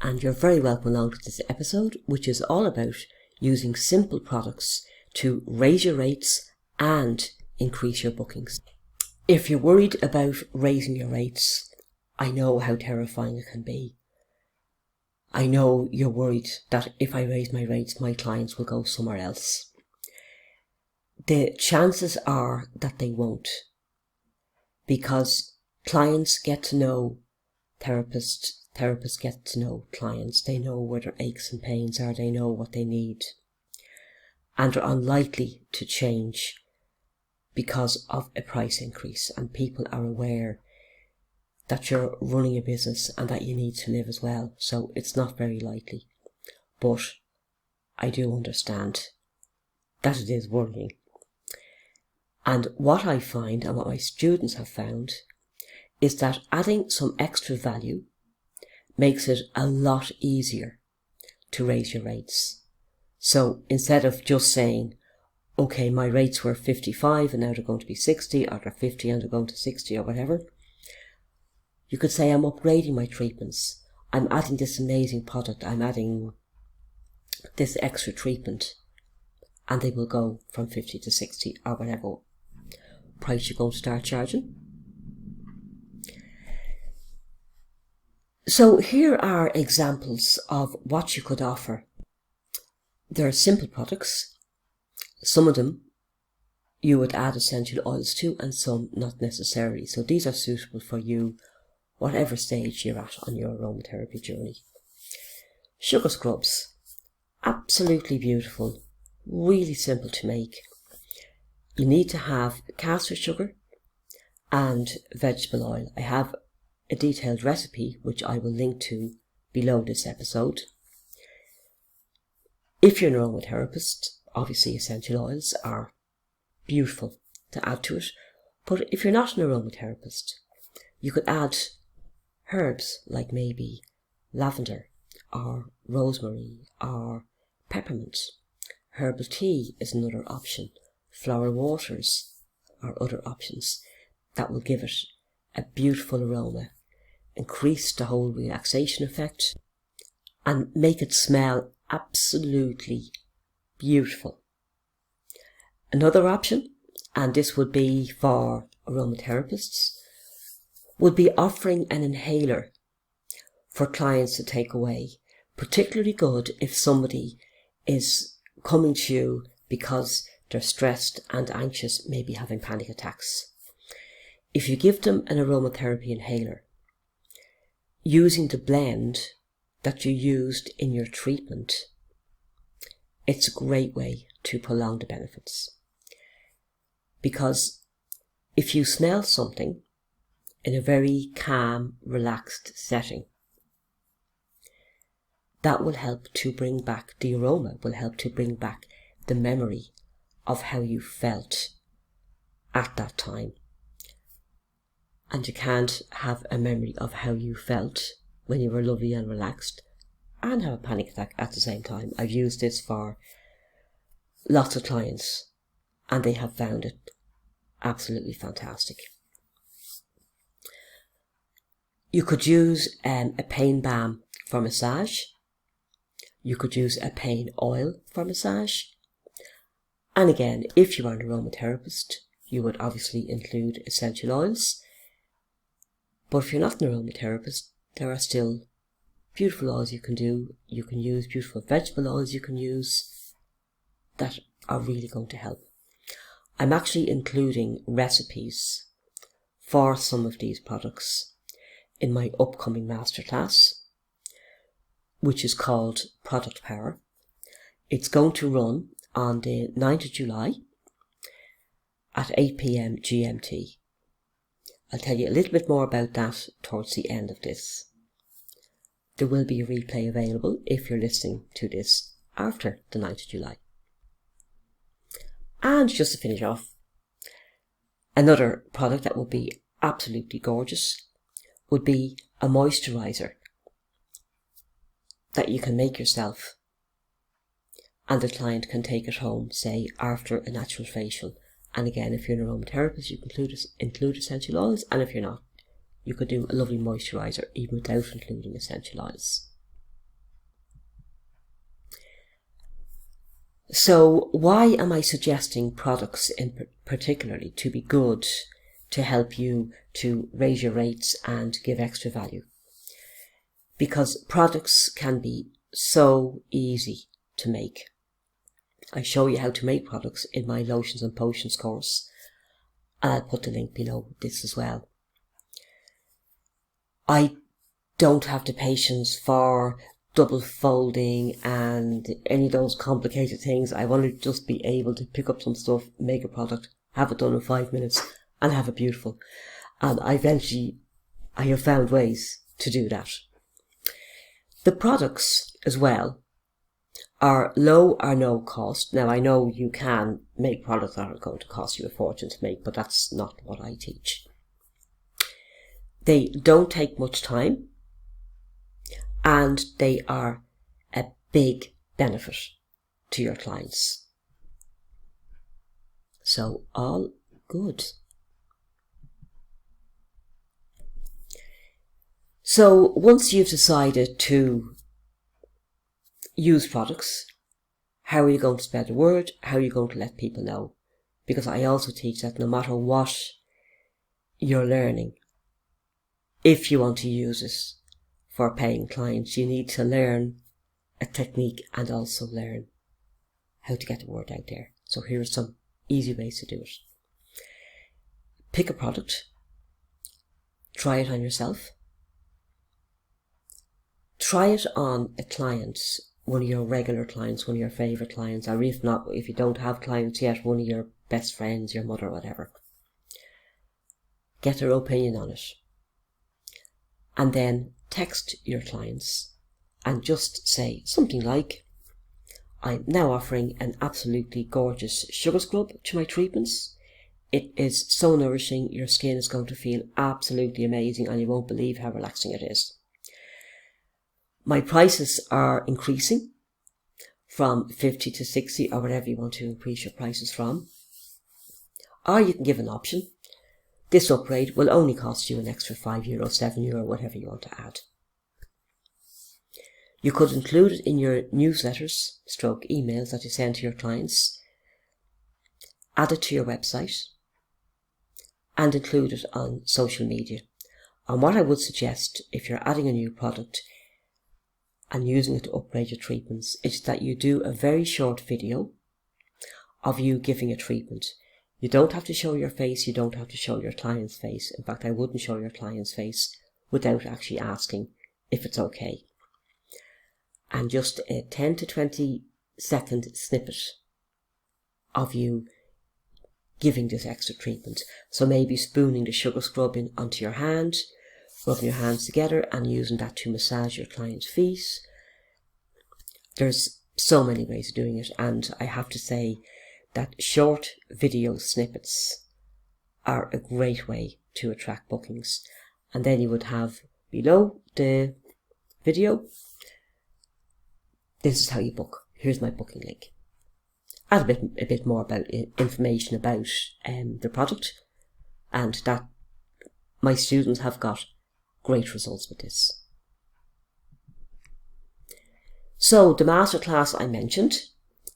and you're very welcome along to this episode, which is all about using simple products to raise your rates and increase your bookings. If you're worried about raising your rates, I know how terrifying it can be. I know you're worried that if I raise my rates, my clients will go somewhere else. The chances are that they won't, because clients get to know therapists get to know clients. They know where their aches and pains are, they know what they need, and are unlikely to change because of a price increase, and people are aware that you're running a business and that you need to live as well, so it's not very likely. But I do understand that it is worrying. And what I find, and what my students have found, is that adding some extra value makes it a lot easier to raise your rates. So instead of just saying, okay, my rates were 55 and now they're going to be 60, or they're 50 and they're going to 60 or whatever, you could say, I'm upgrading my treatments. I'm adding this amazing product. I'm adding this extra treatment, and they will go from 50 to 60 or whatever price you're going to start charging. So here are examples of what you could offer. There are simple products. Some of them you would add essential oils to, and some not necessarily. So these are suitable for you, whatever stage you're at on your aromatherapy journey. Sugar scrubs, absolutely beautiful, really simple to make. You need to have castor sugar and vegetable oil. I have a detailed recipe which I will link to below this episode. If you're an aromatherapist, obviously essential oils are beautiful to add to it, but if you're not an aromatherapist, you could add herbs like maybe lavender or rosemary or peppermint. Herbal tea is another option. Flower waters are other options that will give it a beautiful aroma, increase the whole relaxation effect, and make it smell absolutely beautiful. Another option, and this would be for aromatherapists, would be offering an inhaler for clients to take away. Particularly good if somebody is coming to you because they're stressed and anxious, maybe having panic attacks. If you give them an aromatherapy inhaler, using the blend that you used in your treatment, it's a great way to prolong the benefits. Because if you smell something in a very calm, relaxed setting, that will help to bring back the aroma, will help to bring back the memory of how you felt at that time. And you can't have a memory of how you felt when you were lovely and relaxed and have a panic attack at the same time. I've used this for lots of clients and they have found it absolutely fantastic. You could use a pain balm for massage. You could use a pain oil for massage. And again, if you are an aromatherapist, you would obviously include essential oils. But if you're not an aromatherapist, there are still beautiful oils you can do. You can use beautiful vegetable oils you can use that are really going to help. I'm actually including recipes for some of these products in my upcoming masterclass, which is called Product Power. It's going to run on the 9th of July at 8 PM GMT. I'll tell you a little bit more about that towards the end of this. There will be a replay available if you're listening to this after the 9th of July. And just to finish off, another product that would be absolutely gorgeous would be a moisturiser that you can make yourself, and the client can take it home, say after a natural facial. And again, if you're an aromatherapist, you can include essential oils, and if you're not, you could do a lovely moisturiser even without including essential oils. So why am I suggesting products in particularly to be good, to help you to raise your rates and give extra value? Because products can be so easy to make. I show you how to make products in my Lotions and Potions course, and I'll put the link below this as well. I don't have the patience for double folding and any of those complicated things. I want to just be able to pick up some stuff, make a product, have it done in 5 minutes, and have it beautiful. And I have found ways to do that. The products as well are low or no cost. Now I know you can make products that are going to cost you a fortune to make, but that's not what I teach. They don't take much time, and they are a big benefit to your clients. So all good. So once you've decided to use products, how are you going to spread the word? How are you going to let people know? Because I also teach that no matter what you're learning, if you want to use it for paying clients, you need to learn a technique and also learn how to get the word out there. So here are some easy ways to do it. Pick a product, try it on yourself, try it on a client, one of your regular clients, one of your favourite clients, or if not, if you don't have clients yet, one of your best friends, your mother, whatever. Get their opinion on it. And then text your clients and just say something like, I'm now offering an absolutely gorgeous sugar scrub to my treatments. It is so nourishing, your skin is going to feel absolutely amazing and you won't believe how relaxing it is. My prices are increasing from 50 to 60 or whatever you want to increase your prices from. Or you can give an option. This upgrade will only cost you an extra €5, €7, whatever you want to add. You could include it in your newsletters, stroke emails that you send to your clients, add it to your website, and include it on social media. And what I would suggest if you're adding a new product and using it to upgrade your treatments is that you do a very short video of you giving a treatment. You don't have to show your face, you don't have to show your client's face. In fact, I wouldn't show your client's face without actually asking if it's okay. And just a 10 to 20 second snippet of you giving this extra treatment. So maybe spooning the sugar scrub in onto your hand, rubbing your hands together and using that to massage your client's feet. There's so many ways of doing it, and I have to say that short video snippets are a great way to attract bookings. And then you would have below the video, this is how you book. Here's my booking link. Add a bit more about information about the product, and that my students have got great results with this. So the masterclass I mentioned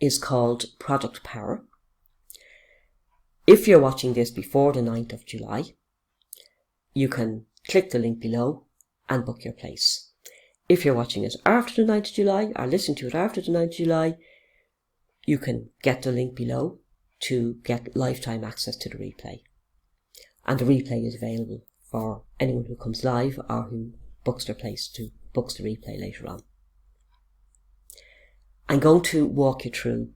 is called Product Power. If you're watching this before the 9th of July, you can click the link below and book your place. If you're watching it after the 9th of July or listening to it after the 9th of July, you can get the link below to get lifetime access to the replay. And the replay is available for anyone who comes live or who books their place to books the replay later on. I'm going to walk you through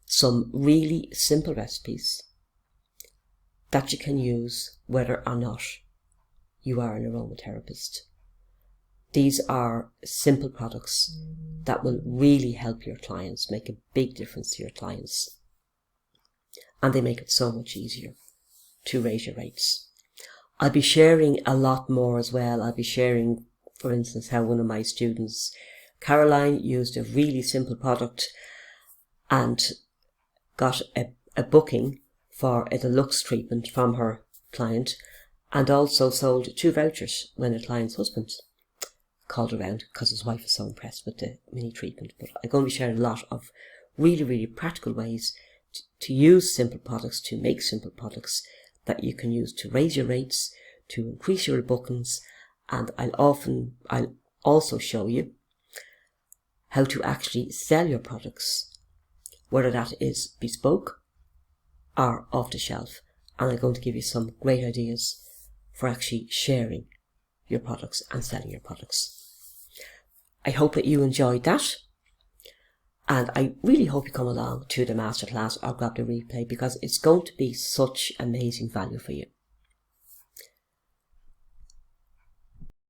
some really simple recipes that you can use whether or not you are an aromatherapist. These are simple products that will really help your clients, make a big difference to your clients. And they make it so much easier to raise your rates. I'll be sharing a lot more as well. I'll be sharing, for instance, how one of my students, Caroline, used a really simple product and got a booking for a deluxe treatment from her client, and also sold 2 vouchers when the client's husband called around because his wife was so impressed with the mini treatment. But I'm going to be sharing a lot of really, really practical ways to use simple products, to make simple products that you can use to raise your rates, to increase your bookings, and I'll also show you how to actually sell your products, whether that is bespoke or off the shelf. And I'm going to give you some great ideas for actually sharing your products and selling your products. I hope that you enjoyed that, and I really hope you come along to the masterclass or grab the replay, because it's going to be such amazing value for you.